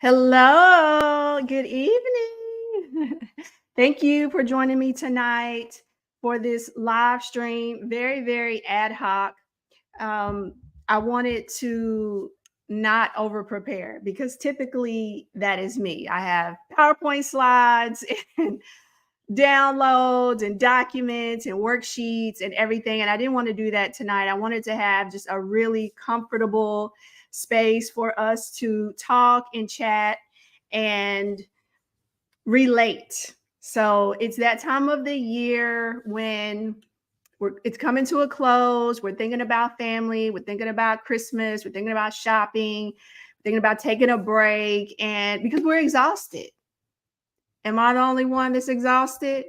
Hello, good evening. Thank you for joining me tonight for this live stream. Very, very ad hoc. Um, I wanted to not over prepare because typically that is me. I have PowerPoint slides and downloads and documents and worksheets and everything. And I didn't want to do that tonight. I wanted to have just a really comfortable space for us to talk and chat and relate. So it's that time of the year when it's coming to a close. We're thinking about family. We're thinking about Christmas. We're thinking about shopping. We're thinking about taking a break. And because we're exhausted. Am I the only one that's exhausted?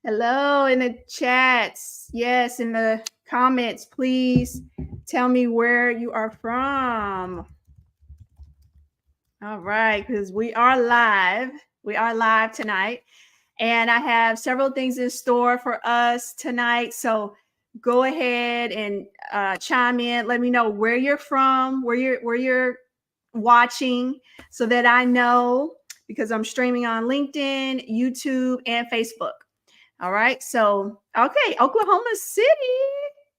Hello in the chats. Yes, in the comments, please tell me where you are from. All right, because we are live. We are live tonight. And I have several things in store for us tonight. So go ahead and chime in. Let me know where you're from, where you're watching, so that I know, because I'm streaming on LinkedIn, YouTube, and Facebook. All right. So, okay, Oklahoma City.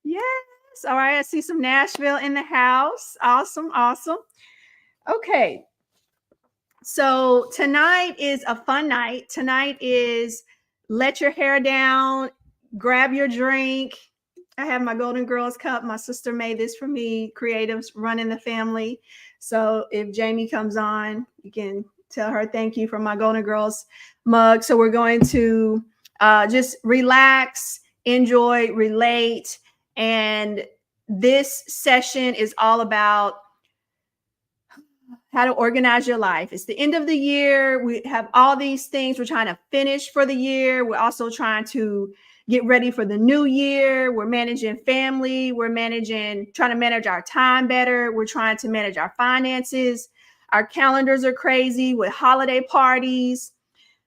Yes. All right. I see some Nashville in the house. Awesome. Awesome. Okay. So, tonight is a fun night. Tonight is let your hair down, grab your drink. I have my Golden Girls cup. My sister made this for me, creatives running the family. So, if Jamie comes on, you can tell her thank you for my Golden Girls mug. So, we're going to just relax, enjoy, relate. And this session is all about how to organize your life. It's the end of the year. We have all these things we're trying to finish for the year. We're also trying to get ready for the new year. We're managing family. We're trying to manage our time better. We're trying to manage our finances. Our calendars are crazy with holiday parties.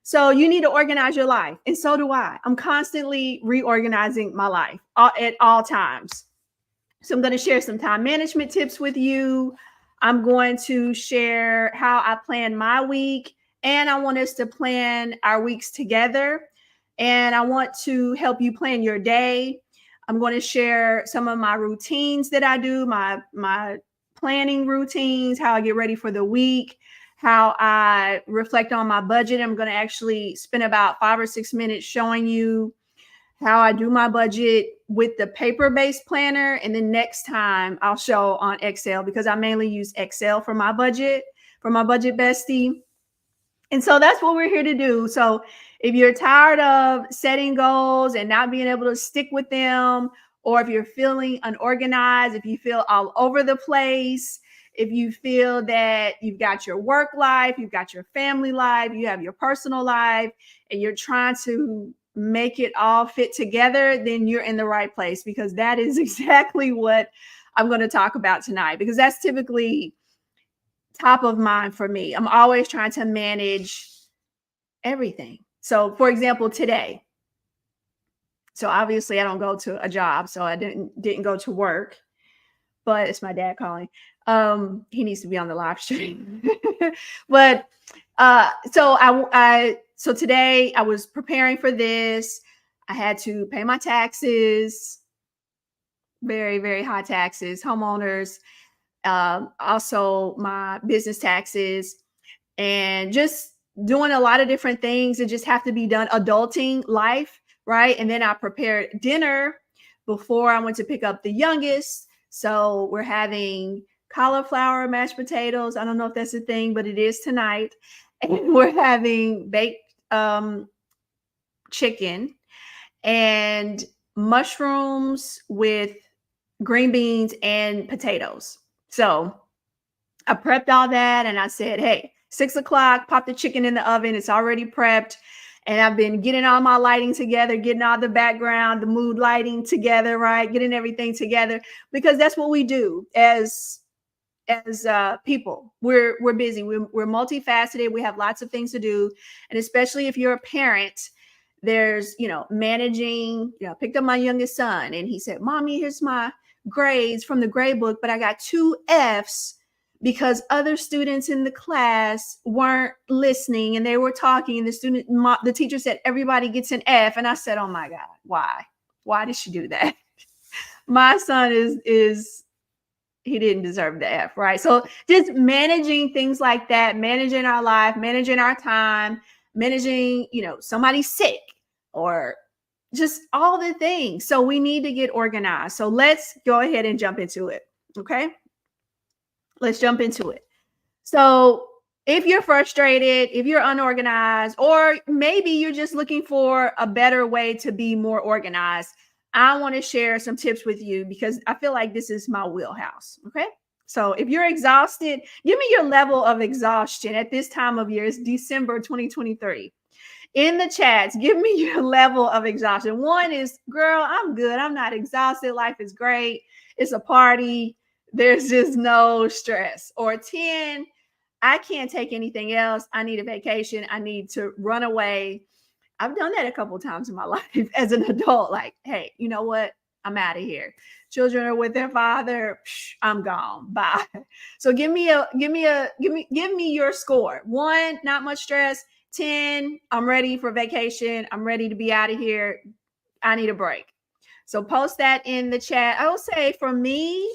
So you need to organize your life. And so do I. I'm constantly reorganizing my life at all times. So I'm going to share some time management tips with you. I'm going to share how I plan my week, and I want us to plan our weeks together. And I want to help you plan your day. I'm going to share some of my routines that I do, my planning routines, how I get ready for the week, how I reflect on my budget. I'm going to actually spend about 5 or 6 minutes showing you how I do my budget with the paper-based planner. And then next time I'll show on Excel, because I mainly use Excel for my budget bestie. And so that's what we're here to do. So if you're tired of setting goals and not being able to stick with them, or if you're feeling unorganized, if you feel all over the place, if you feel that you've got your work life, you've got your family life, you have your personal life, and you're trying to make it all fit together, then you're in the right place, because that is exactly what I'm going to talk about tonight, because that's typically top of mind for me. I'm always trying to manage everything. So, for example, today, so obviously I don't go to a job, so I didn't go to work, but it's my dad calling. He needs to be on the live stream. But so today I was preparing for this. I had to pay my taxes, very, very high taxes, homeowners, also my business taxes, and just doing a lot of different things that just have to be done, adulting life, right? And then I prepared dinner before I went to pick up the youngest. So we're having cauliflower mashed potatoes. I don't know if that's a thing, but it is tonight. And we're having baked chicken and mushrooms with green beans and potatoes. So I prepped all that, and I said, hey, 6 o'clock, pop the chicken in the oven. It's already prepped. And I've been getting all my lighting together, getting all the background, the mood lighting together, right? Getting everything together, because that's what we do as people. We're busy. We're multifaceted. We have lots of things to do. And especially if you're a parent, there's, managing, picked up my youngest son, and he said, Mommy, here's my grades from the grade book, but I got 2 F's because other students in the class weren't listening and they were talking, and the teacher said everybody gets an F, and I said, oh my God, why did she do that? My son is he didn't deserve the F, right? So just managing things like that, managing our life, managing our time, managing, somebody's sick, or just all the things. So we need to get organized. So let's go ahead and jump into it. Okay. Let's jump into it. So if you're frustrated, if you're unorganized, or maybe you're just looking for a better way to be more organized, I want to share some tips with you because I feel like this is my wheelhouse. Okay. So if you're exhausted, give me your level of exhaustion at this time of year. It's December 2023. In the chats, give me your level of exhaustion. One is, girl, I'm good. I'm not exhausted. Life is great. It's a party. There's just no stress. Or 10, I can't take anything else. I need a vacation. I need to run away. I've done that a couple of times in my life as an adult. Like, hey, you know what? I'm out of here. Children are with their father. I'm gone. Bye. So give me your score. 1, not much stress. 10, I'm ready for vacation. I'm ready to be out of here. I need a break. So post that in the chat. I will say for me,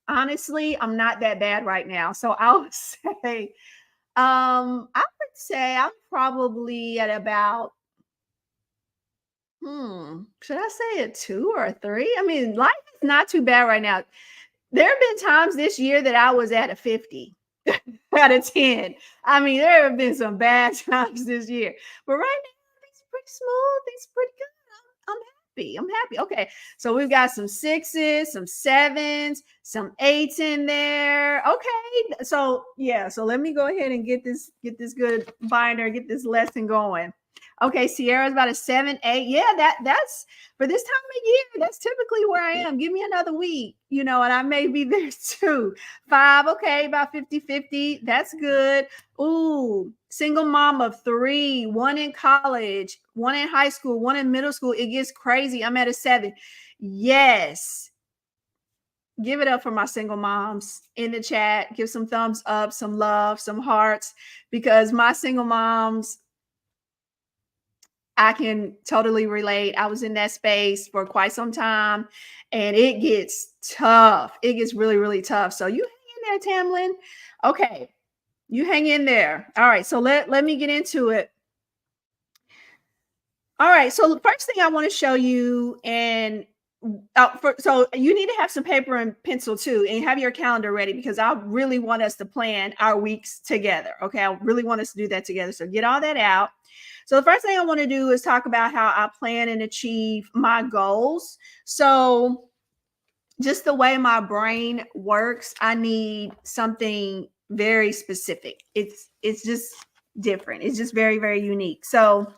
honestly, I'm not that bad right now. So I would say, I would say I'm probably at about, should I say a 2 or a 3? I mean, life is not too bad right now. There have been times this year that I was at a 50 out of 10. I mean, there have been some bad times this year, but right now things are pretty smooth. Things are pretty good. I'm happy. Okay. So we've got some 6s, some 7s, some 8s in there. Okay. So yeah. So let me go ahead and get this good binder, get this lesson going. Okay, Sierra's about a 7, 8. Yeah, that's for this time of year. That's typically where I am. Give me another week, and I may be there too. 5, okay, about 50-50. That's good. Ooh, single mom of 3, 1 in college, 1 in high school, 1 in middle school. It gets crazy. I'm at a 7. Yes. Give it up for my single moms in the chat. Give some thumbs up, some love, some hearts, because my single moms, I can totally relate. I was in that space for quite some time, and it gets tough. It gets really, really tough. So you hang in there, Tamlin. Okay. You hang in there. All right. So let me get into it. All right. So the first thing I want to show you, and so you need to have some paper and pencil too, and have your calendar ready, because I really want us to plan our weeks together. Okay. I really want us to do that together. So get all that out. So the first thing I want to do is talk about how I plan and achieve my goals. So just the way my brain works, I need something very specific. It's just different. It's just very, very unique. So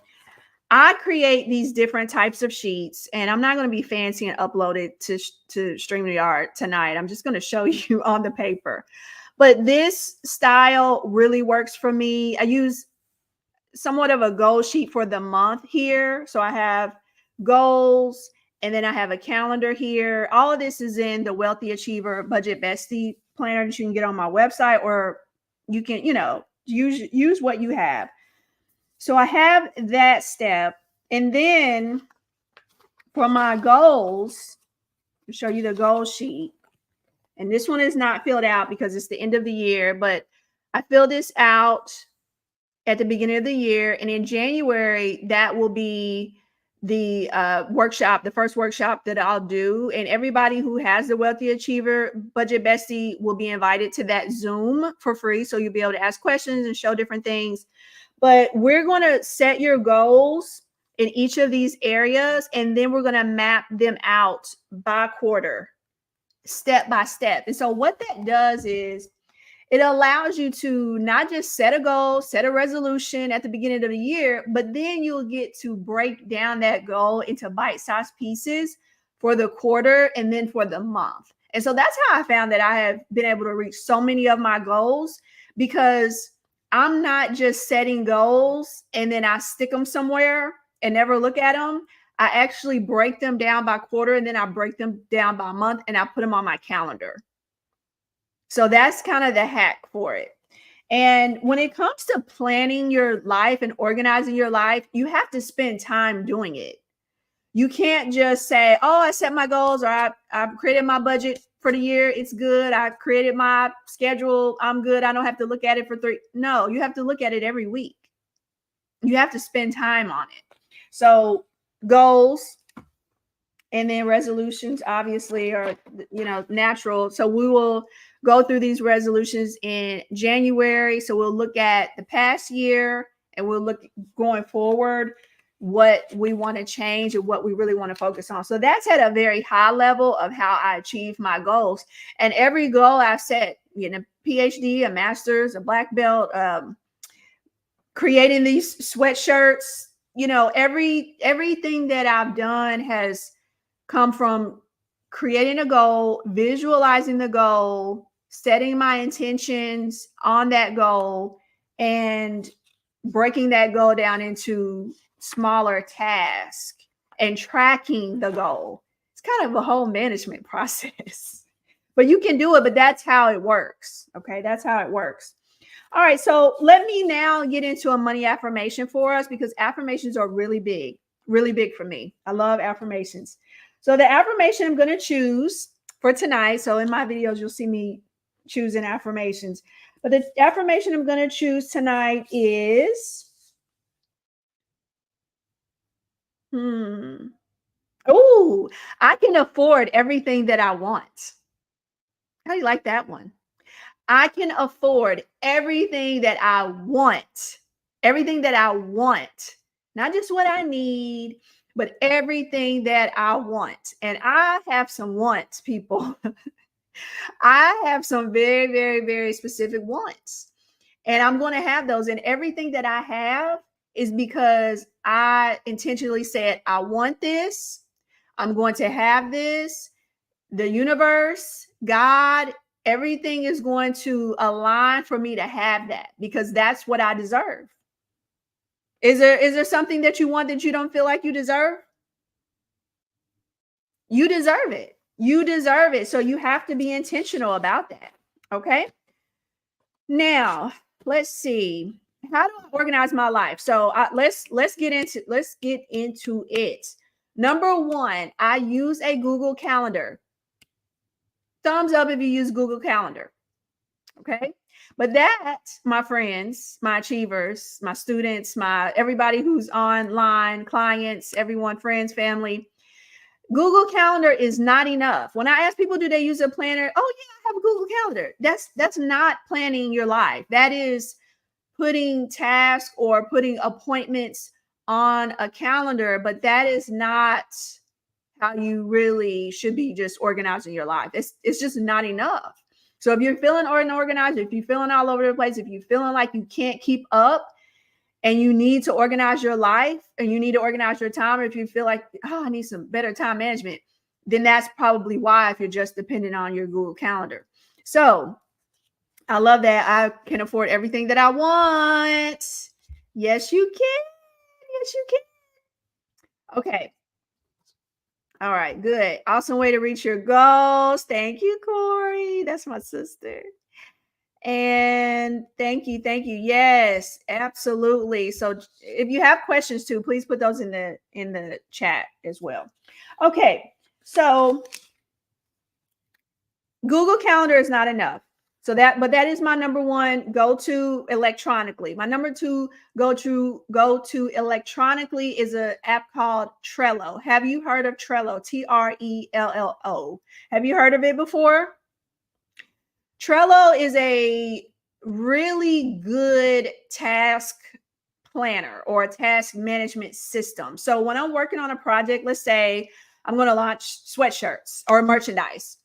I create these different types of sheets, and I'm not going to be fancy and upload it to StreamYard tonight. I'm just going to show you on the paper. But this style really works for me. I use somewhat of a goal sheet for the month here. So I have goals, and then I have a calendar here. All of this is in the Wealthy Achiever Budget Bestie planner that you can get on my website, or you can, use what you have. So I have that step. And then for my goals, I'll show you the goal sheet. And this one is not filled out because it's the end of the year, but I fill this out at the beginning of the year. And in January, that will be the workshop, the first workshop that I'll do. And everybody who has the Wealthy Achiever Budget Bestie will be invited to that Zoom for free. So you'll be able to ask questions and show different things. But we're going to set your goals in each of these areas, and then we're going to map them out by quarter, step by step. And so what that does is it allows you to not just set a goal, set a resolution at the beginning of the year, but then you'll get to break down that goal into bite-sized pieces for the quarter and then for the month. And so that's how I found that I have been able to reach so many of my goals, because I'm not just setting goals and then I stick them somewhere and never look at them. I actually break them down by quarter, and then I break them down by month, and I put them on my calendar. So that's kind of the hack for it. And when it comes to planning your life and organizing your life, you have to spend time doing it. You can't just say, oh, I set my goals, or I've created my budget for the year. It's good. I created my schedule. I'm good. I don't have to look at it for 3. No, you have to look at it every week. You have to spend time on it. So goals and then resolutions obviously are, natural. So we will go through these resolutions in January. So we'll look at the past year and we'll look going forward what we want to change and what we really want to focus on. So that's at a very high level of how I achieve my goals. And every goal I've set, PhD, a master's, a black belt, creating these sweatshirts, everything that I've done has come from creating a goal, visualizing the goal, setting my intentions on that goal, and breaking that goal down into smaller tasks and tracking the goal. It's kind of a whole management process, but you can do it, but that's how it works. Okay. That's how it works. All right. So let me now get into a money affirmation for us, because affirmations are really big for me. I love affirmations. So the affirmation I'm going to choose for tonight. So in my videos, you'll see me choosing affirmations, but the affirmation I'm going to choose tonight is, oh, I can afford everything that I want. How do you like that one? I can afford everything that I want. Everything that I want. Not just what I need, but everything that I want. And I have some wants, people. I have some very, very, very specific wants. And I'm going to have those. And everything that I have is because I intentionally said, I want this. I'm going to have this. The universe, God, everything is going to align for me to have that, because that's what I deserve. Is there something that you want that you don't feel like you deserve? You deserve it. You deserve it. So you have to be intentional about that. Okay. Now, let's see. How do I organize my life? So let's get into it. Number one, I use a Google Calendar. Thumbs up if you use Google Calendar. Okay. But that, my friends, my achievers, my students, everybody who's online, clients, everyone, friends, family, Google Calendar is not enough. When I ask people, do they use a planner? Oh yeah, I have a Google Calendar. That's not planning your life. That is putting tasks or putting appointments on a calendar, but that is not how you really should be just organizing your life. It's just not enough. So if you're feeling unorganized, if you're feeling all over the place, if you're feeling like you can't keep up and you need to organize your life and you need to organize your time, or if you feel like, oh, I need some better time management, then that's probably why, if you're just dependent on your Google Calendar. So I love that. I can afford everything that I want. Yes, you can. Yes, you can. Okay. All right, good. Awesome way to reach your goals. Thank you, Corey. That's my sister. And thank you. Yes, absolutely. So if you have questions too, please put those in the chat as well. Okay. So Google Calendar is not enough. So that is my number one, go to electronically. My number two, go to electronically is an app called Trello. Have you heard of Trello? Trello. Have you heard of it before? Trello is a really good task planner or a task management system. So when I'm working on a project, let's say I'm going to launch sweatshirts or merchandise,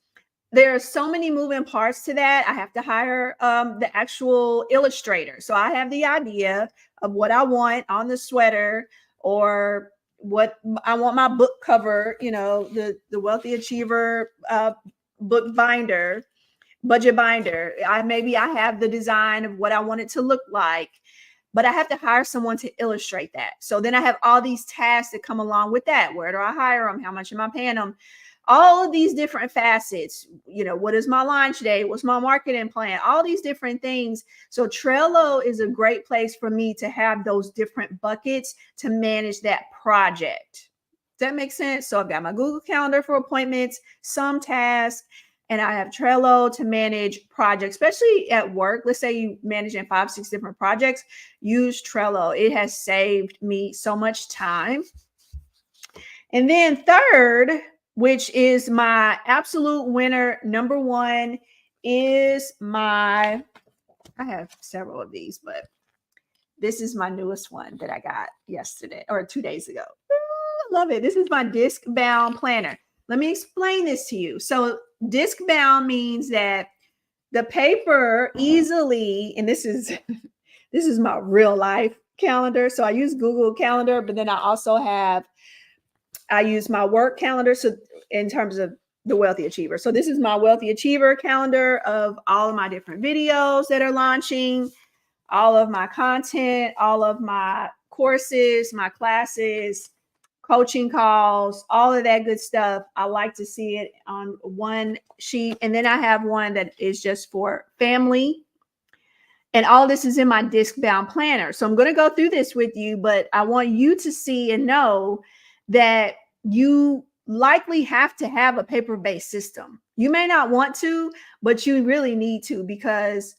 there are so many moving parts to that. I have to hire the actual illustrator. So I have the idea of what I want on the sweater, or what I want my book cover, the Wealthy Achiever book binder, budget binder. I have the design of what I want it to look like, but I have to hire someone to illustrate that. So then I have all these tasks that come along with that. Where do I hire them? How much am I paying them? all of these different facets. What is my launch date? What's my marketing plan? All these different things. So Trello is a great place for me to have those different buckets to manage that project. Does that make sense? So I've got my Google Calendar for appointments, some tasks, and I have Trello to manage projects, especially at work. Let's say you managing 5, 6 different projects, use Trello. It has saved me so much time. And then third, which is my absolute winner, number one, is I have several of these, but this is my newest one that I got yesterday or 2 days ago. I love it. This is my disc bound planner. Let me explain this to you. So disc bound means that the paper easily, and this is my real life calendar. So I use Google Calendar, but then I use my work calendar. So in terms of the Wealthy Achiever. So this is my Wealthy Achiever calendar of all of my different videos that are launching, all of my content, all of my courses, my classes, coaching calls, all of that good stuff. I like to see it on one sheet. And then I have one that is just for family. And all this is in my disc bound planner. So I'm going to go through this with you, but I want you to see and know that you likely have to have a paper-based system. You may not want to, but you really need to, because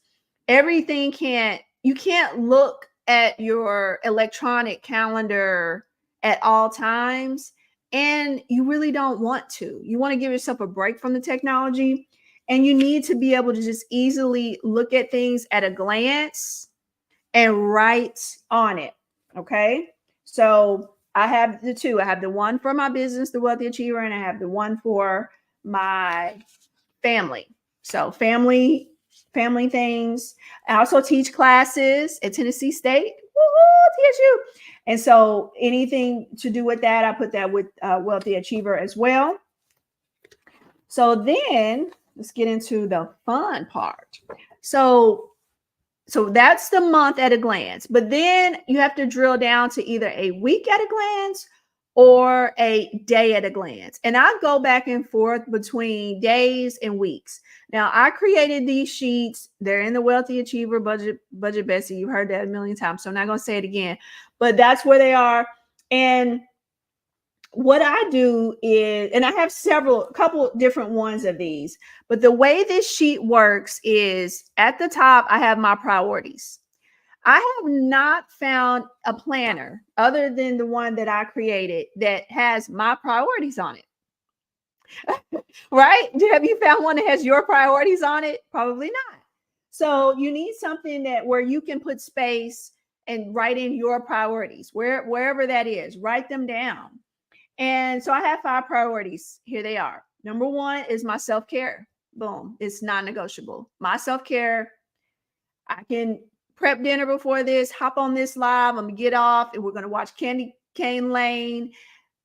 you can't look at your electronic calendar at all times, and you really don't want to. You want to give yourself a break from the technology, and you need to be able to just easily look at things at a glance and write on it. Okay. So I have the two. I have the one for my business, the Wealthy Achiever, and I have the one for my family. So family things. I also teach classes at Tennessee State. Woo-hoo, TSU. And so anything to do with that, I put that with Wealthy Achiever as well. So then let's get into the fun part. So that's the month at a glance, but then you have to drill down to either a week at a glance or a day at a glance. And I go back and forth between days and weeks. Now, I created these sheets. They're in the Wealthy Achiever Budget Bessie. You've heard that a million times, so I'm not going to say it again, but that's where they are. And what I do is, and I have a couple different ones of these, but the way this sheet works is at the top, I have my priorities. I have not found a planner other than the one that I created that has my priorities on it. Right? Have you found one that has your priorities on it? Probably not. So you need something where you can put space and write in your priorities, wherever that is, write them down. And so I have 5 priorities. Here they are. Number 1 is my self-care. Boom. It's non-negotiable. My self-care. I can prep dinner before this, hop on this live. I'm going to get off and we're going to watch Candy Cane Lane.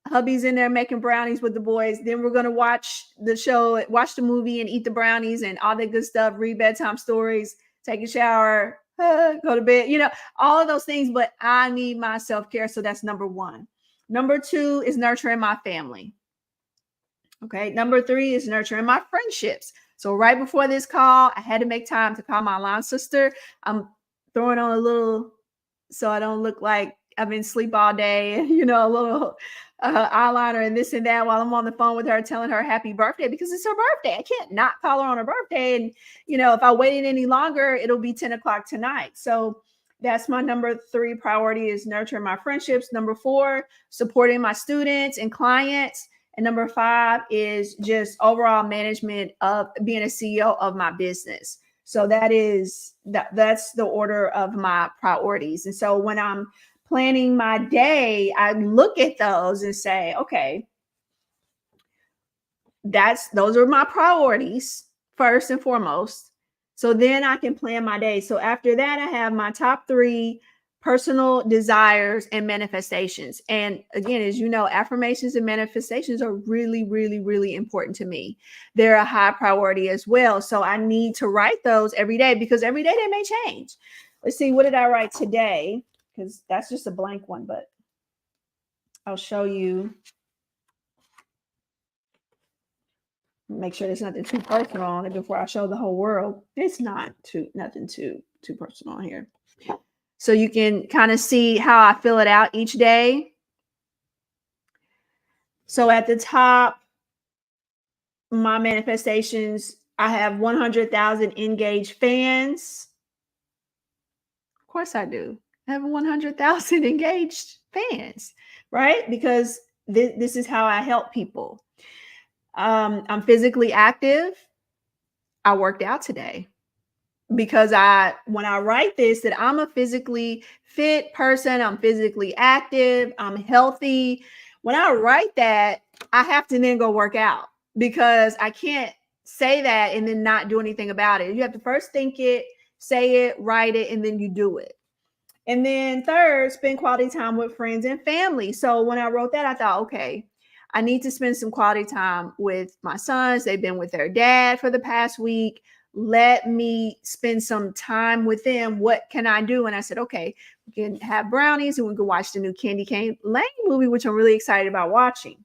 Hubby's in there making brownies with the boys. Then we're going to watch the movie and eat the brownies and all that good stuff, read bedtime stories, take a shower, go to bed, all of those things. But I need my self-care. So that's number 1. Number 2 is nurturing my family. Okay. Number 3 is nurturing my friendships. So right before this call, I had to make time to call my line sister. I'm throwing on a little, so I don't look like I've been asleep all day, a little eyeliner and this and that while I'm on the phone with her, telling her happy birthday, because it's her birthday. I can't not call her on her birthday. And, if I waited any longer, it'll be 10 o'clock tonight. So that's my number 3 priority, is nurturing my friendships. Number 4, supporting my students and clients. And number 5 is just overall management of being a CEO of my business. So that's the order of my priorities. And so when I'm planning my day, I look at those and say, okay, those are my priorities first and foremost. So then I can plan my day. So after that, I have my top 3 personal desires and manifestations. And again, as you know, affirmations and manifestations are really, really, really important to me. They're a high priority as well. So I need to write those every day, because every day they may change. Let's see, what did I write today? Because that's just a blank one, but I'll show you. Make sure there's nothing too personal on it before I show the whole world. It's not nothing too personal on here. So you can kind of see how I fill it out each day. So at the top, my manifestations, I have 100,000 engaged fans. Of course I do. I have 100,000 engaged fans, right? Because this is how I help people. I'm physically active. I worked out today because when I write this, that I'm a physically fit person, I'm physically active, I'm healthy. When I write that, I have to then go work out because I can't say that and then not do anything about it. You have to first think it, say it, write it, and then you do it. And then third, spend quality time with friends and family. So when I wrote that, I thought, okay, I need to spend some quality time with my sons. They've been with their dad for the past week. Let me spend some time with them. What can I do? And I said, okay, we can have brownies and we can watch the new Candy Cane Lane movie, which I'm really excited about watching.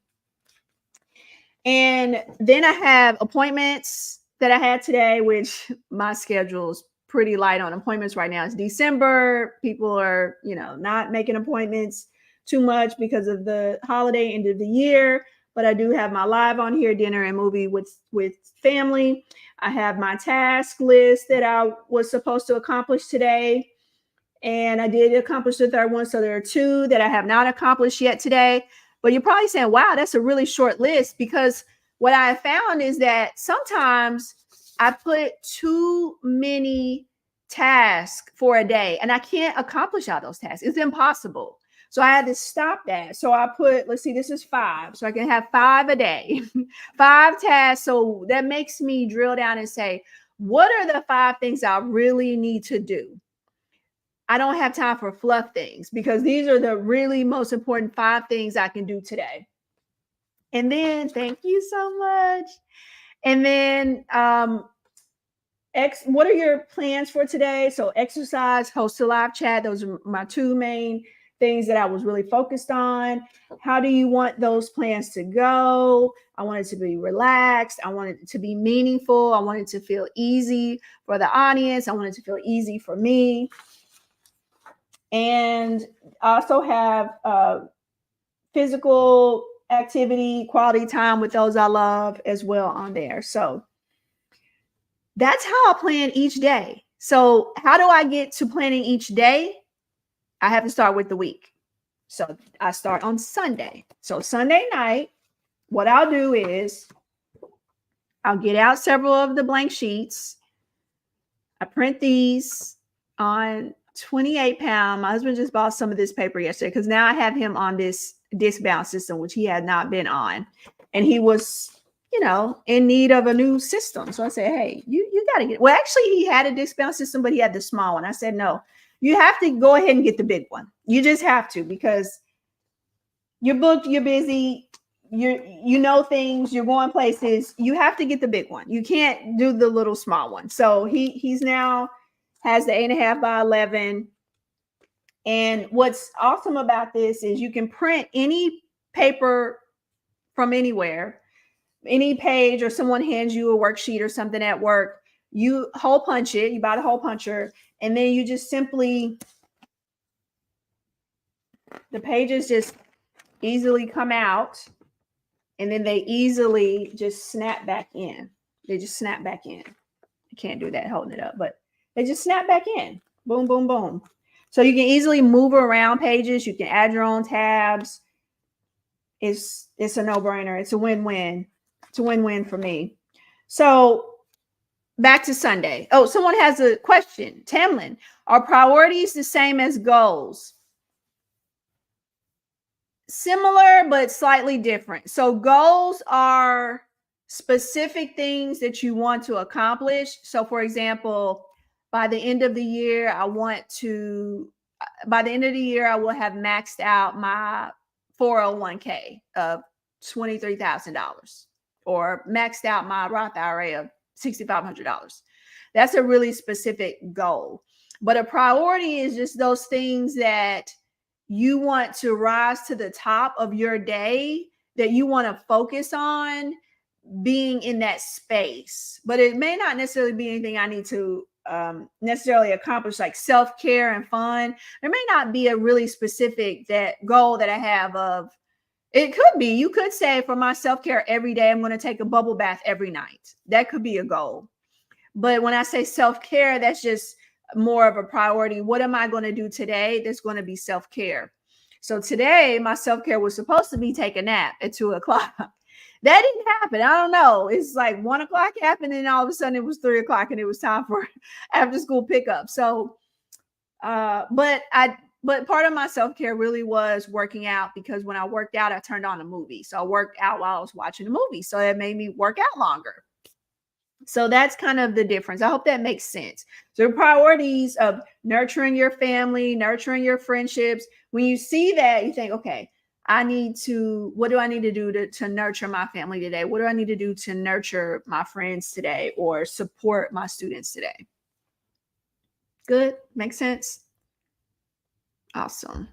And then I have appointments that I had today, which my schedule's pretty light on appointments right now. It's December. People are, not making appointments too much because of the holiday end of the year. But I do have my live on here, dinner and movie with family. I have my task list that I was supposed to accomplish today. And I did accomplish the third one. So there are 2 that I have not accomplished yet today. But you're probably saying, wow, that's a really short list, because what I found is that sometimes I put too many tasks for a day and I can't accomplish all those tasks. It's impossible. So I had to stop that. So I put, let's see, this is 5. So I can have 5 a day, 5 tasks. So that makes me drill down and say, what are the 5 things I really need to do? I don't have time for fluff things, because these are the really most important 5 things I can do today. And then, thank you so much. And then, what are your plans for today? So exercise, host a live chat. Those are my 2 main things that I was really focused on. How do you want those plans to go? I want it to be relaxed. I want it to be meaningful. I want it to feel easy for the audience. I want it to feel easy for me. And I also have physical activity, quality time with those I love as well on there. So that's how I plan each day. So how do I get to planning each day? I have to start with the week. So I start on Sunday. So Sunday night, what I'll do is I'll get out several of the blank sheets. I print these on 28-pound. My husband just bought some of this paper yesterday because now I have him on this disc bound system, which he had not been on. And he was, in need of a new system. So I said, hey, you got to get, well, actually he had a disc bound system, but he had the small one. I said, no, you have to go ahead and get the big one. You just have to, because you're booked, you're busy, you know things, you're going places. You have to get the big one. You can't do the little small one. So he's now has the 8.5 by 11. And what's awesome about this is you can print any paper from anywhere, any page, or someone hands you a worksheet or something at work. You hole punch it, you buy the hole puncher, and then you just simply, the pages just easily come out, and then they easily just snap back in. They just snap back in. I can't do that holding it up, but they just snap back in. Boom, boom, boom. So you can easily move around pages. You can add your own tabs. It's a no-brainer. It's a win-win. It's a win-win for me. So back to Sunday. Oh, someone has a question. Tamlin, are priorities the same as goals? Similar, but slightly different. So goals are specific things that you want to accomplish. So for example, by the end of the year, I will have maxed out my 401k of $23,000, or maxed out my Roth IRA of $6,500. That's a really specific goal. But a priority is just those things that you want to rise to the top of your day, that you want to focus on, being in that space, but it may not necessarily be anything I need to necessarily accomplish, like self-care and fun. There may not be a really specific that goal that I have of. It could be, you could say, for my self-care every day, I'm going to take a bubble bath every night. That could be a goal. But when I say self-care, that's just more of a priority. What am I going to do today that's going to be self-care? So today, my self-care was supposed to be take a nap at 2:00. That didn't happen. I don't know. It's like 1:00 happened, and all of a sudden it was 3:00, and it was time for after school pickup. So, but part of my self-care really was working out, because when I worked out, I turned on a movie. So I worked out while I was watching a movie. So that made me work out longer. So that's kind of the difference. I hope that makes sense. So priorities of nurturing your family, nurturing your friendships. When you see that, you think, okay, what do I need to do to nurture my family today? What do I need to do to nurture my friends today or support my students today? Good. Makes sense. Awesome.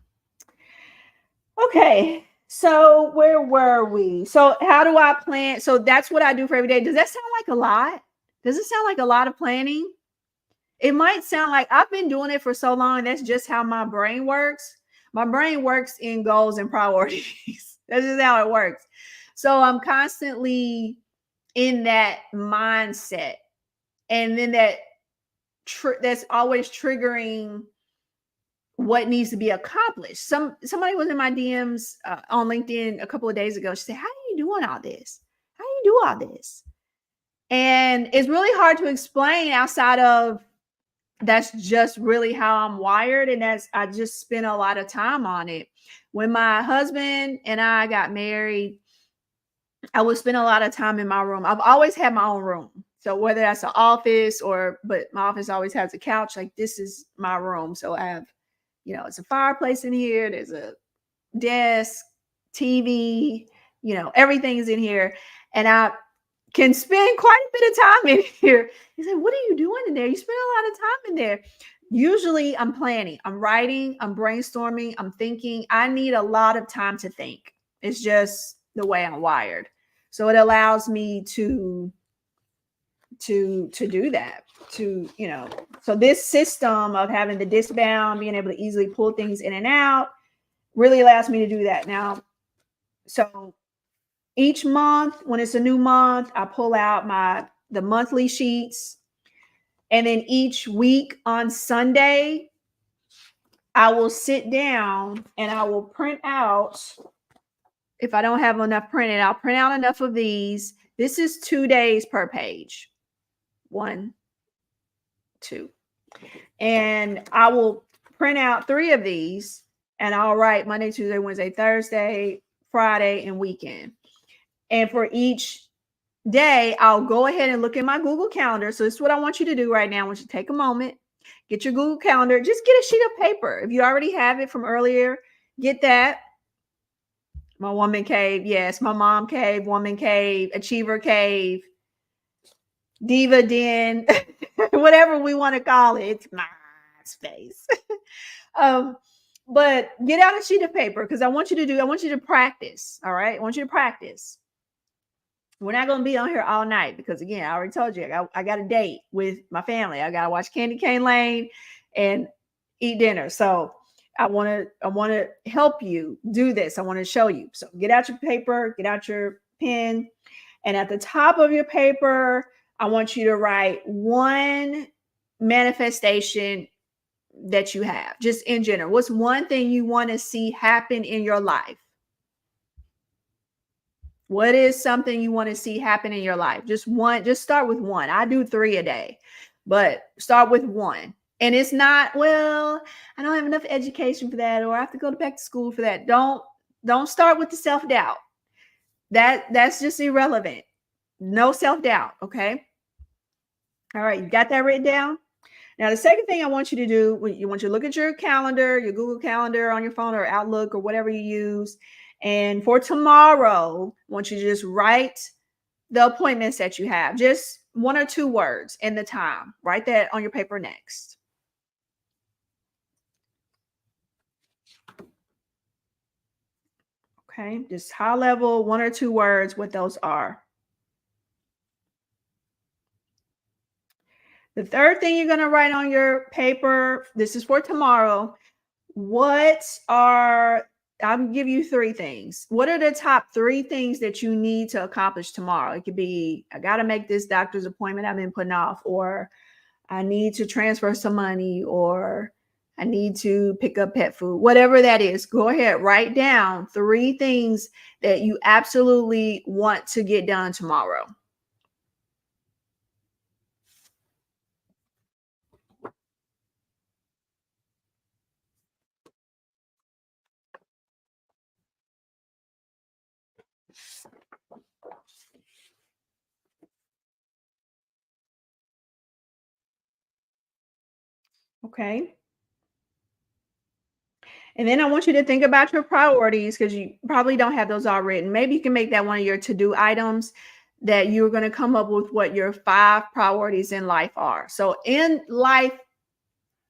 Okay. So where were we? So how do I plan? So that's what I do for every day. Does that sound like a lot? Does it sound like a lot of planning? It might sound like I've been doing it for so long. That's just how my brain works. My brain works in goals and priorities. That's just how it works. So I'm constantly in that mindset. And then that's always triggering what needs to be accomplished. Somebody was in my DMs on LinkedIn a couple of days ago. She said, "How are you doing all this? How do you do all this?" And it's really hard to explain outside of that's just really how I'm wired, and I just spent a lot of time on it. When my husband and I got married, I would spend a lot of time in my room. I've always had my own room. So whether that's an office but my office always has a couch, like this is my room. So I have, it's a fireplace in here. There's a desk, TV, everything is in here. And I can spend quite a bit of time in here. He said, "What are you doing in there? You spend a lot of time in there." Usually I'm planning, I'm writing, I'm brainstorming, I'm thinking. I need a lot of time to think. It's just the way I'm wired. So it allows me to do that, so this system of having the disk bound, being able to easily pull things in and out, really allows me to do that. Now, so each month, when it's a new month, I pull out the monthly sheets, and then each week on Sunday, I will sit down and I will print out. If I don't have enough printed, I'll print out enough of these. This is 2 days per page. 1, 2. And I will print out 3 of these, and I'll write Monday, Tuesday, Wednesday, Thursday, Friday, and weekend. And for each day, I'll go ahead and look at my Google Calendar. So this is what I want you to do right now. I want you to take a moment, get your Google Calendar, just get a sheet of paper. If you already have it from earlier, get that. My woman cave, yes, my mom cave, woman cave, achiever cave, diva den, whatever we want to call it. It's my space. But get out a sheet of paper, because I want you to practice. All right. I want you to practice. We're not going to be on here all night because, again, I already told you, I got a date with my family. I got to watch Candy Cane Lane and eat dinner. So I want to help you do this. I want to show you. So get out your paper, get out your pen. And at the top of your paper, I want you to write one manifestation that you have, just in general. What's one thing you want to see happen in your life? What is something you want to see happen in your life? Just one. Just start with one. I do 3 a day, but start with one. And it's not, well, I don't have enough education for that, or I have to go back to school for that. Don't start with the self-doubt. That's just irrelevant. No self-doubt. Okay. All right. You got that written down? Now, the second thing I want you to do, you want you to look at your calendar, your Google Calendar on your phone or Outlook or whatever you use. And for tomorrow, I want you to just write the appointments that you have, just 1 or 2 words and the time. Write that on your paper next. Okay, just high level, 1 or 2 words, what those are. The third thing you're going to write on your paper, this is for tomorrow. What are, I'll give you three things. What are the top three things that you need to accomplish tomorrow? It could be, I got to make this doctor's appointment I've been putting off, or I need to transfer some money, or I need to pick up pet food, whatever that is. Go ahead, write down three things that you absolutely want to get done tomorrow. Okay. And then I want you to think about your priorities, because you probably don't have those all written. Maybe you can make that one of your to-do items, that you're going to come up with what your 5 priorities in life are. So in life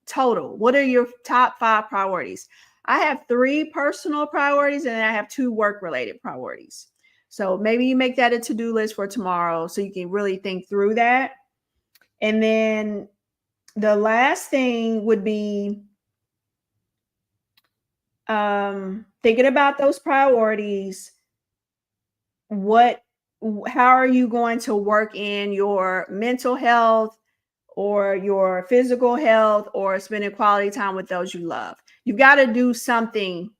total, what are your top 5 priorities? I have 3 personal priorities, and then I have 2 work-related priorities. So maybe you make that a to-do list for tomorrow so you can really think through that. And then the last thing would be thinking about those priorities. How are you going to work in your mental health or your physical health, or spending quality time with those you love? You've got to do something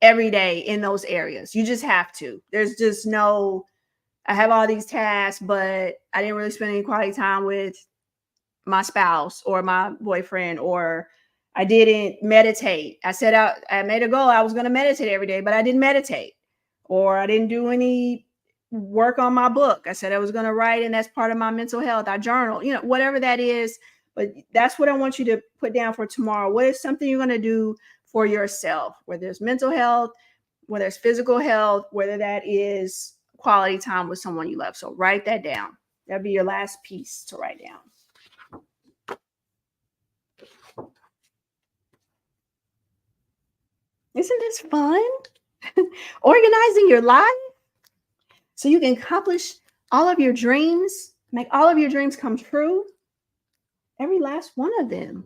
every day in those areas. You just have to. There's just no, I have all these tasks, but I didn't really spend any quality time with my spouse or my boyfriend, or I didn't meditate. I made a goal I was going to meditate every day, but I didn't meditate, or I didn't do any work on my book. I said I was going to write, and that's part of my mental health. I journal, whatever that is. But that's what I want you to put down for tomorrow. What is something you're going to do for yourself, whether it's mental health, whether it's physical health, whether that is quality time with someone you love. So write that down. That'd be your last piece to write down. Isn't this fun? Organizing your life so you can accomplish all of your dreams, make all of your dreams come true. Every last one of them.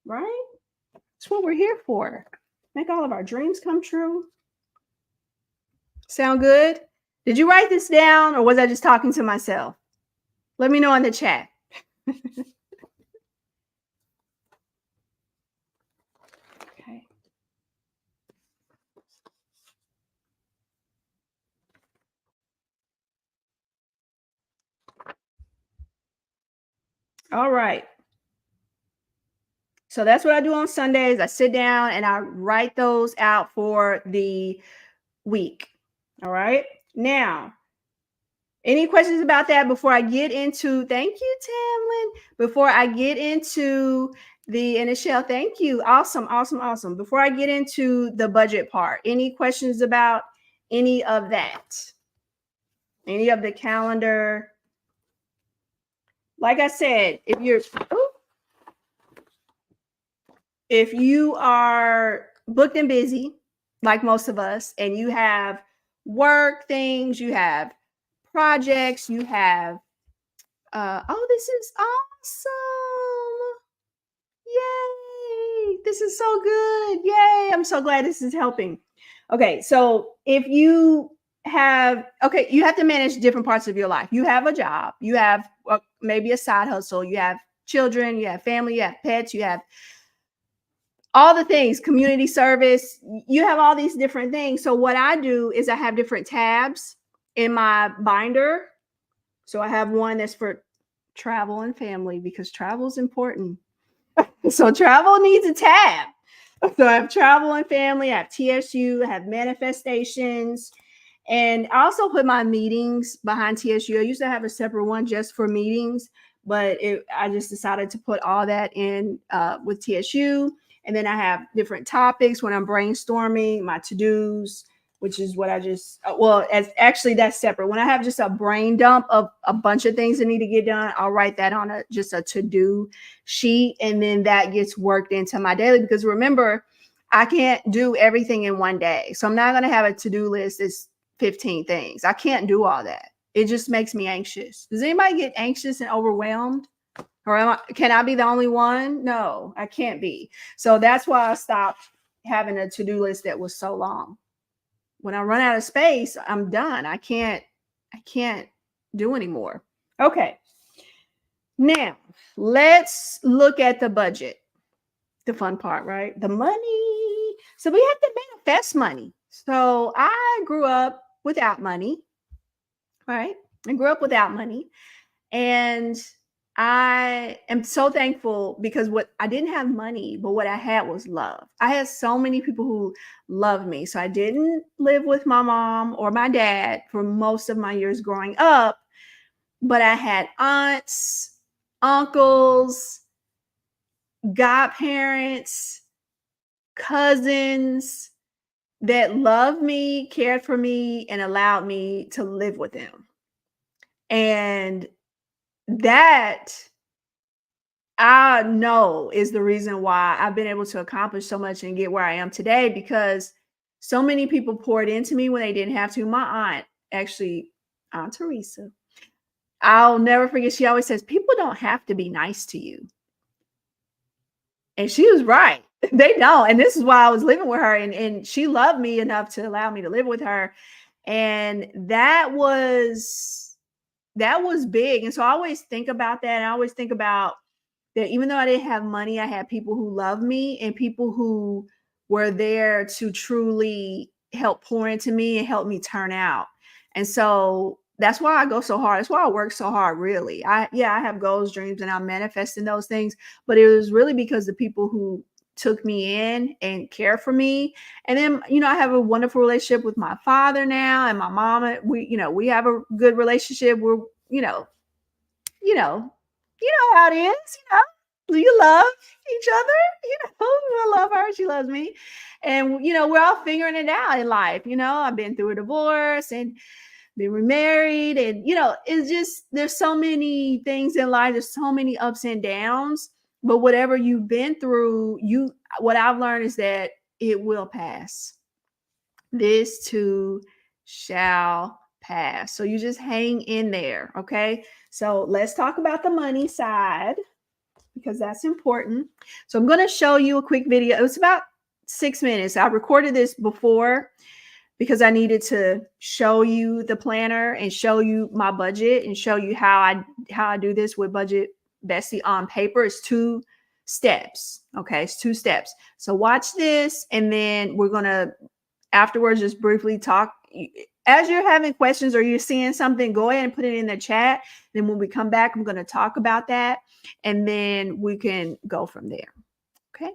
Right? That's what we're here for. Make all of our dreams come true. Sound good? Did you write this down, or was I just talking to myself? Let me know in the chat. Okay. All right. So that's what I do on Sundays. I sit down and I write those out for the week. All right. Now, any questions about that before I get into, thank you, Tamlin. Before I get into and Michelle, thank you. Awesome, awesome, awesome. Before I get into the budget part, any questions about any of that? Any of the calendar? Like I said, if you are booked and busy, like most of us, and you have work things, you have projects, you have, this is awesome. Yay. This is so good. Yay. I'm so glad this is helping. Okay. So if you have to manage different parts of your life. You have a job, you have maybe a side hustle, you have children, you have family, you have pets, you have all the things, community service, you have all these different things. So what I do is I have different tabs in my binder. So I have one that's for travel and family, because travel is important. So travel needs a tab. So I have travel and family, I have TSU, I have manifestations, and I also put my meetings behind TSU. I used to have a separate one just for meetings, but I just decided to put all that in with TSU. And then I have different topics when I'm brainstorming, my to-dos, which is what I just, actually that's separate. When I have just a brain dump of a bunch of things that need to get done, I'll write that on just a to-do sheet. And then that gets worked into my daily, because remember, I can't do everything in one day. So I'm not going to have a to-do list that's 15 things. I can't do all that. It just makes me anxious. Does anybody get anxious and overwhelmed Or can I be the only one? No, I can't be. So that's why I stopped having a to-do list that was so long. When I run out of space, I'm done. I can't do anymore. Okay. Now, let's look at the budget. The fun part, right? The money. So we have to manifest money. So I grew up without money, right? I grew up without money. And I am so thankful because what I didn't have money, but what I had was love. I had so many people who loved me. So I didn't live with my mom or my dad for most of my years growing up, but I had aunts, uncles, godparents, cousins that loved me, cared for me, and allowed me to live with them. And that I know is the reason why I've been able to accomplish so much and get where I am today, because so many people poured into me when they didn't have to. My aunt, actually, Aunt Teresa, I'll never forget. She always says, people don't have to be nice to you. And she was right. They don't. And this is why I was living with her. And she loved me enough to allow me to live with her. And that was big. And so I always think about that. And I always think about that even though I didn't have money, I had people who loved me and people who were there to truly help pour into me and help me turn out. And so that's why I go so hard. That's why I work so hard, really. I have goals, dreams, and I'm manifesting those things. But it was really because the people who took me in and care for me. And then, I have a wonderful relationship with my father now and my mama. We have a good relationship. We're, you know, how it is, you love each other, I love her, she loves me. And, we're all figuring it out in life. I've been through a divorce and been remarried. And, it's just, there's so many things in life. There's so many ups and downs. But whatever you've been through, what I've learned is that it will pass. This too shall pass. So you just hang in there. Okay. So let's talk about the money side because that's important. So I'm going to show you a quick video. It was about 6 minutes. I recorded this before because I needed to show you the planner and show you my budget and show you how I do this with Budget Bestie on paper. It's 2 steps. Okay. It's 2 steps. So watch this. And then we're going to afterwards just briefly talk. As you're having questions or you're seeing something, go ahead and put it in the chat. Then when we come back, I'm going to talk about that. And then we can go from there. Okay.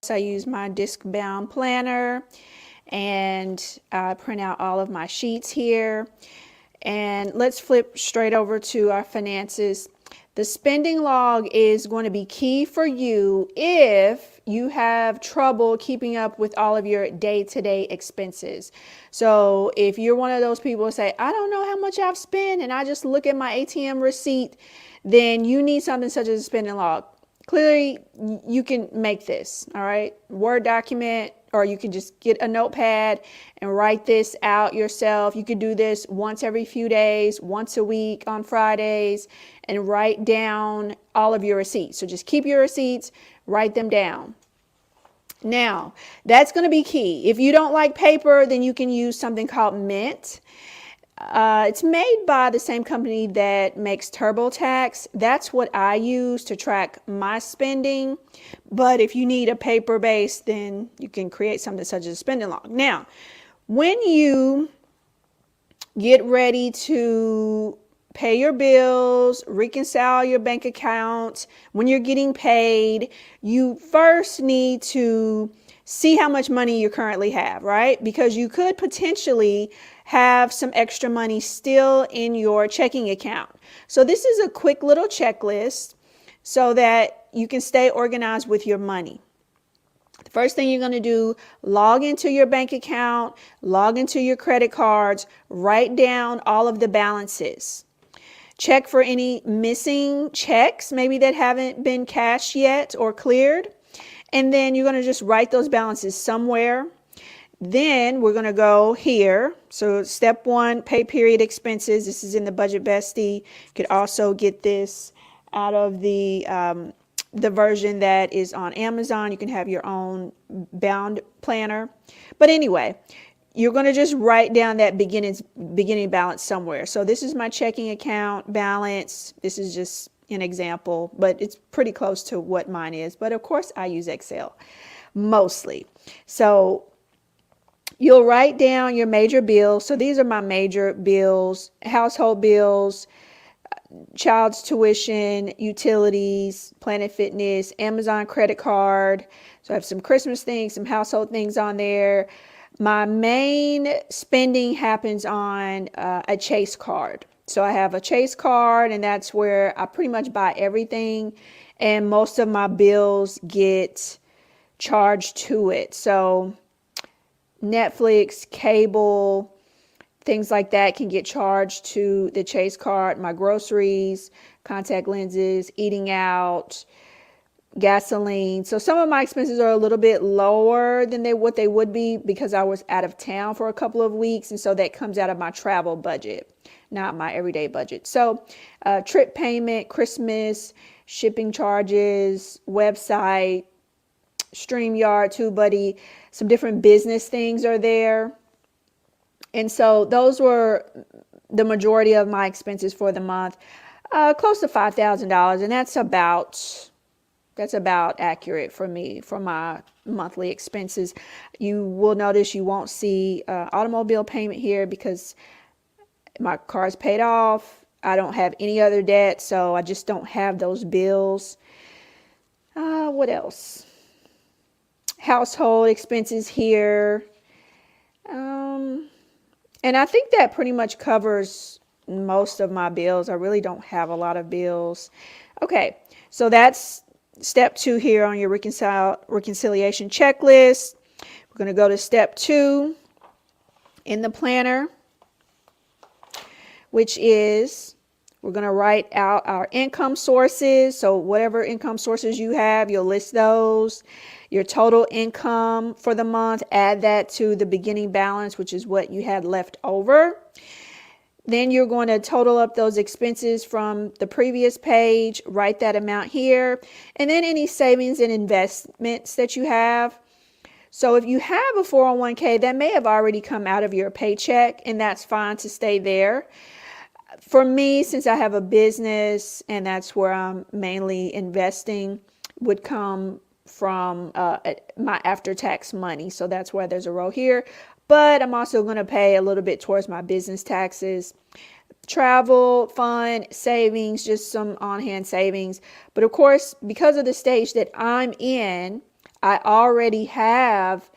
So I use my disc bound planner and I print out all of my sheets here. And let's flip straight over to our finances. The spending log is going to be key for you if you have trouble keeping up with all of your day-to-day expenses. So if you're one of those people who say, I don't know how much I've spent and I just look at my ATM receipt, then you need something such as a spending log. Clearly, you can make this, all right? Word document, or you can just get a notepad and write this out yourself. You could do this once every few days, once a week on Fridays, and write down all of your receipts. So just keep your receipts, write them down. Now, that's going to be key. If you don't like paper, then you can use something called Mint. It's made by the same company that makes TurboTax. That's what I use to track my spending. But if you need a paper base, then you can create something such as a spending log. Now, when you get ready to pay your bills, reconcile your bank account, when you're getting paid, you first need to see how much money you currently have, right? Because you could potentially have some extra money still in your checking account. So this is a quick little checklist so that you can stay organized with your money. The first thing you're going to do, log into your bank account, log into your credit cards, write down all of the balances. Check for any missing checks, maybe that haven't been cashed yet or cleared. And then you're going to just write those balances somewhere. Then we're going to go here. So step 1, pay period expenses. This is in the Budget Bestie. You could also get this out of the version that is on Amazon. You can have your own bound planner. But anyway, you're going to just write down that beginning balance somewhere. So this is my checking account balance. This is just an example, but it's pretty close to what mine is. But of course, I use Excel mostly. So you'll write down your major bills. So these are my major bills: household bills, child's tuition, utilities, Planet Fitness, Amazon credit card. So I have some Christmas things, some household things on there. My main spending happens on a Chase card. So I have a Chase card, and that's where I pretty much buy everything, and most of my bills get charged to it. So Netflix, cable, things like that can get charged to the Chase card. My groceries, contact lenses, eating out, gasoline. So some of my expenses are a little bit lower than what they would be because I was out of town for a couple of weeks. And so that comes out of my travel budget, not my everyday budget. So trip payment, Christmas, shipping charges, website, StreamYard, TubeBuddy, some different business things are there. And so those were the majority of my expenses for the month, close to $5,000. And that's about accurate for me for my monthly expenses. You will notice you won't see automobile payment here because my car is paid off. I don't have any other debt, so I just don't have those bills. What else? Household expenses here. And I think that pretty much covers most of my bills. I really don't have a lot of bills. Okay, so that's step 2 here on your reconciliation checklist. We're going to go to step 2 in the planner, which is we're going to write out our income sources. So whatever income sources you have, you'll list those. Your total income for the month, add that to the beginning balance, which is what you had left over. Then you're going to total up those expenses from the previous page, write that amount here, and then any savings and investments that you have. So if you have a 401k, that may have already come out of your paycheck, and that's fine to stay there. For me, since I have a business and that's where I'm mainly investing, would come from my after-tax money. So that's why there's a row here. But I'm also going to pay a little bit towards my business taxes. Travel, fund, savings, just some on-hand savings. But of course, because of the stage that I'm in, I already have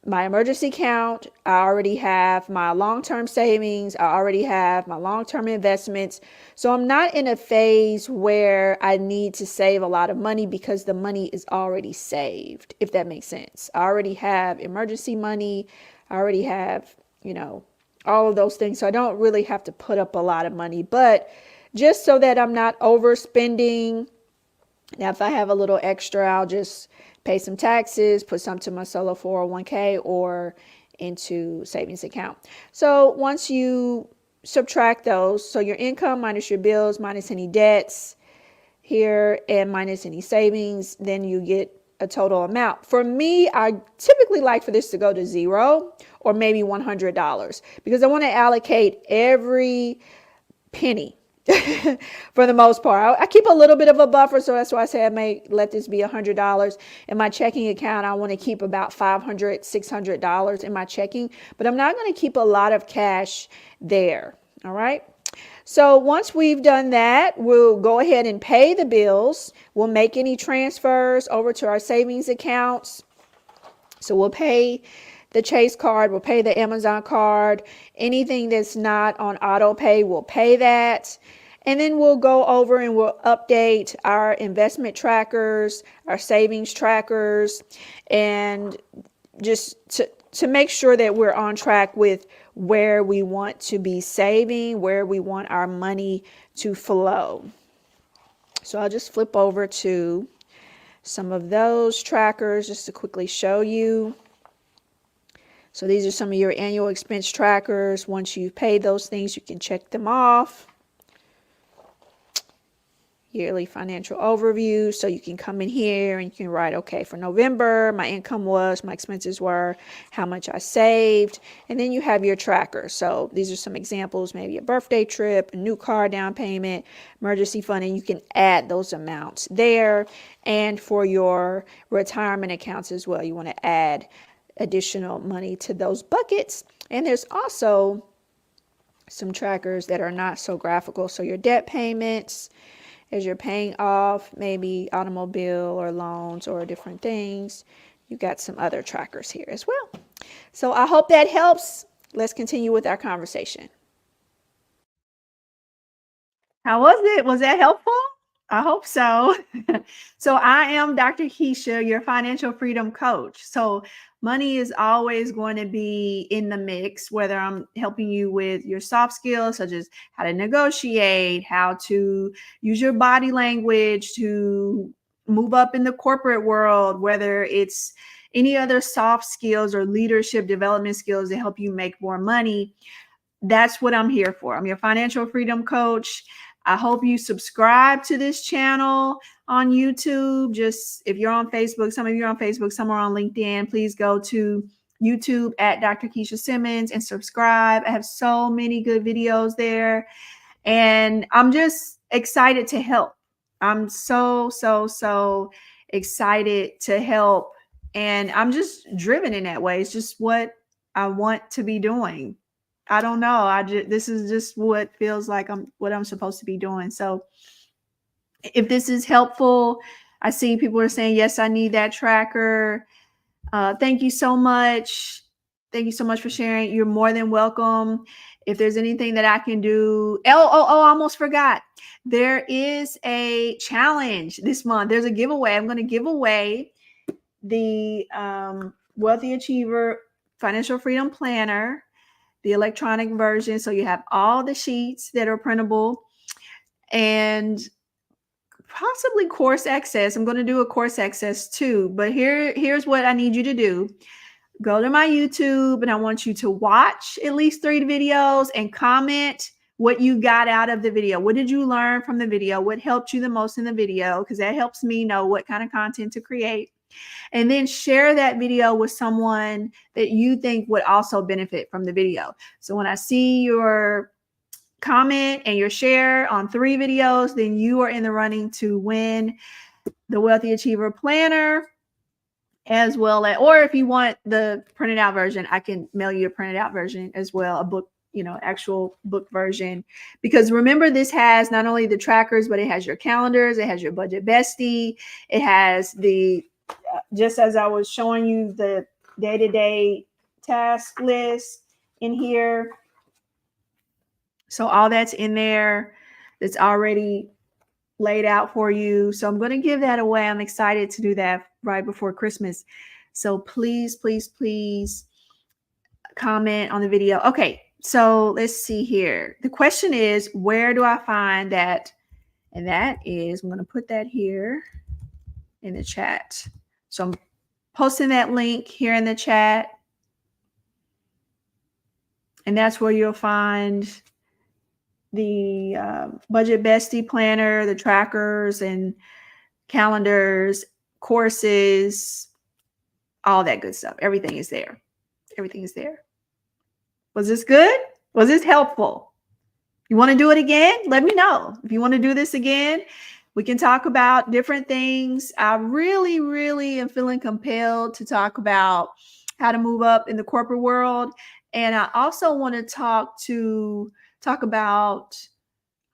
my emergency account, I already have my long-term savings, I already have my long-term investments. So I'm not in a phase where I need to save a lot of money because the money is already saved, if that makes sense. I already have emergency money, I already have, all of those things. So I don't really have to put up a lot of money, but just so that I'm not overspending. Now, if I have a little extra, I'll just pay some taxes, put some to my solo 401k or into savings account. So once you subtract those, so your income minus your bills, minus any debts here, and minus any savings, then you get a total amount. For me, I typically like for this to go to $0 or maybe $100 because I want to allocate every penny. For the most part, I keep a little bit of a buffer, so that's why I say I may let this be $100. In my checking account, I want to keep about $500, $600 in my checking, but I'm not going to keep a lot of cash there. All right. So once we've done that, we'll go ahead and pay the bills. We'll make any transfers over to our savings accounts. So we'll pay the Chase card, we'll pay the Amazon card, anything that's not on auto pay, we'll pay that. And then we'll go over and we'll update our investment trackers, our savings trackers, and just to make sure that we're on track with where we want to be saving, where we want our money to flow. So I'll just flip over to some of those trackers just to quickly show you. So these are some of your annual expense trackers. Once you've paid those things, you can check them off. Yearly financial overview. So you can come in here and you can write, okay, for November, my income was, my expenses were, how much I saved. And then you have your tracker. So these are some examples, maybe a birthday trip, a new car down payment, emergency fund, and you can add those amounts there. And for your retirement accounts as well, you want to add additional money to those buckets. And there's also some trackers that are not so graphical. So your debt payments, as you're paying off maybe automobile or loans or different things, you got some other trackers here as well. So I hope that helps. Let's continue with our conversation. How was it? Was that helpful? I hope so. So I am Dr. Keisha, your financial freedom coach. So money is always going to be in the mix, whether I'm helping you with your soft skills, such as how to negotiate, how to use your body language to move up in the corporate world, whether it's any other soft skills or leadership development skills to help you make more money. That's what I'm here for. I'm your financial freedom coach. I hope you subscribe to this channel on YouTube. Just if you're on Facebook, some of you are on Facebook, some are on LinkedIn, please go to YouTube at Dr. Keisha Simmons and subscribe. I have so many good videos there. And I'm just excited to help. I'm so excited to help. And I'm just driven in that way. It's just what I want to be doing. I don't know. This is just what feels like what I'm supposed to be doing. So if this is helpful, I see people are saying, yes, I need that tracker. Thank you so much. Thank you so much for sharing. You're more than welcome. If there's anything that I can do. I almost forgot. There is a challenge this month. There's a giveaway. I'm going to give away the Wealthy Achiever Financial Freedom Planner, the electronic version. So you have all the sheets that are printable and possibly course access. I'm going to do a course access too, but here's what I need you to do. Go to my YouTube and I want you to watch at least 3 videos and comment what you got out of the video. What did you learn from the video? What helped you the most in the video? Because that helps me know what kind of content to create. And then share that video with someone that you think would also benefit from the video. So when I see your comment and your share on 3 videos, then you are in the running to win the Wealthy Achiever Planner, as well as, or if you want the printed out version, I can mail you a printed out version as well, a book, actual book version. Because remember, this has not only the trackers, but it has your calendars, it has your budget bestie, it has the just as I was showing you the day-to-day task list in here. So all that's in there. That's already laid out for you. So I'm going to give that away. I'm excited to do that right before Christmas. So please comment on the video. Okay, so let's see here. The question is, where do I find that? And that is, I'm going to put that here in the chat. So I'm posting that link here in the chat. And that's where you'll find the Budget Bestie Planner, the trackers and calendars, courses, all that good stuff. Everything is there. Everything is there. Was this good? Was this helpful? You want to do it again? Let me know. If you want to do this again, we can talk about different things. I really am feeling compelled to talk about how to move up in the corporate world. And I also want to talk about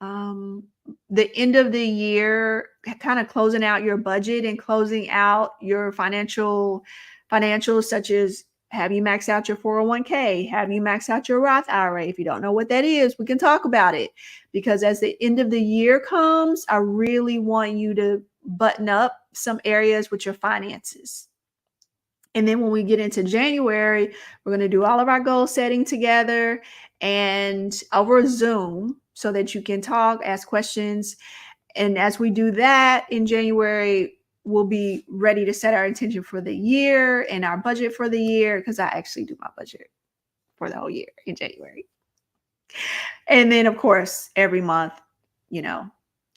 the end of the year, kind of closing out your budget and closing out your financials, such as, have you maxed out your 401k? Have you maxed out your Roth IRA? If you don't know what that is, we can talk about it, because as the end of the year comes, I really want you to button up some areas with your finances. And then when we get into January, we're going to do all of our goal setting together and over Zoom so that you can talk, ask questions. And as we do that in January, we'll be ready to set our intention for the year and our budget for the year, because I actually do my budget for the whole year in January. And then, of course, every month,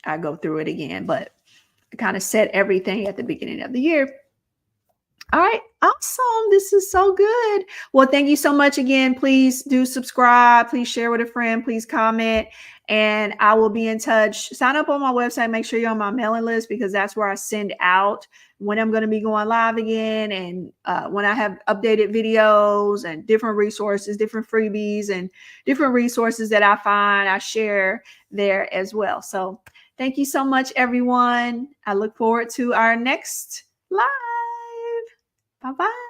I go through it again, but I kind of set everything at the beginning of the year. All right. Awesome. This is so good. Well, thank you so much again. Please do subscribe. Please share with a friend. Please comment. And I will be in touch. Sign up on my website. Make sure you're on my mailing list, because that's where I send out when I'm going to be going live again. And when I have updated videos and different resources, different freebies and different resources that I find, I share there as well. So thank you so much, everyone. I look forward to our next live. Bye-bye.